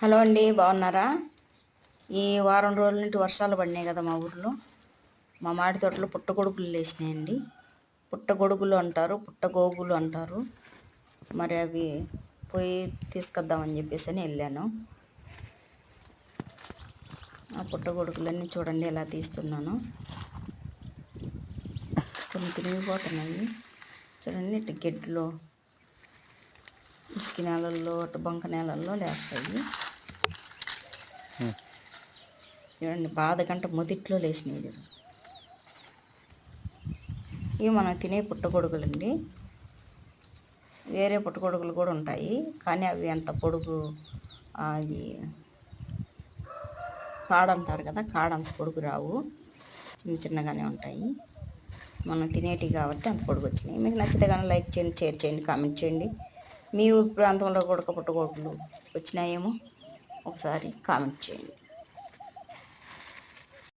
Hello అండి, బాగున్నారా? ఈ వారం రోజుల నుండి వర్షాలు పడినాయి కదా మా ఊర్లో. మా మామిడి తోటలో పుట్టగొడుగులు లేచినాయండి. పుట్టగొడుగులు అంటారు, పుట్టగోగులు అంటారు. మరి అవి పోయి తీసుకొద్దామని చెప్పేసి వెళ్ళాను. ఆ పుట్టగొడుగులన్నీ చూడండి ఎలా తీస్తున్నాను. కొన్ని తిరిగిపోతున్నాయి చూడండి. ఇటు గెడ్డులో, ఇసుక నేలల్లో, అటు బంక నేలల్లో లేస్తాయి. చూడండి, బాధ కంటే మొదట్లో లేచినాయి చూడండి. ఇవి మనం తినే పుట్టగొడుగులండి. వేరే పుట్టగొడుగులు కూడా ఉంటాయి, కానీ అవి అంత పొడుగు, అది కాడంటారు కదా, కాడంత పొడుగు రావు, చిన్న చిన్నగానే ఉంటాయి. మనం తినేటివి కాబట్టి అంత పొడుగు వచ్చినాయి. మీకు నచ్చితే కానీ లైక్ చేయండి, షేర్ చేయండి, కామెంట్ చేయండి. మీ ఊరి ప్రాంతంలో కూడా పుట్టగొడుగులు వచ్చినాయేమో ఒకసారి కామెంట్ చేయండి.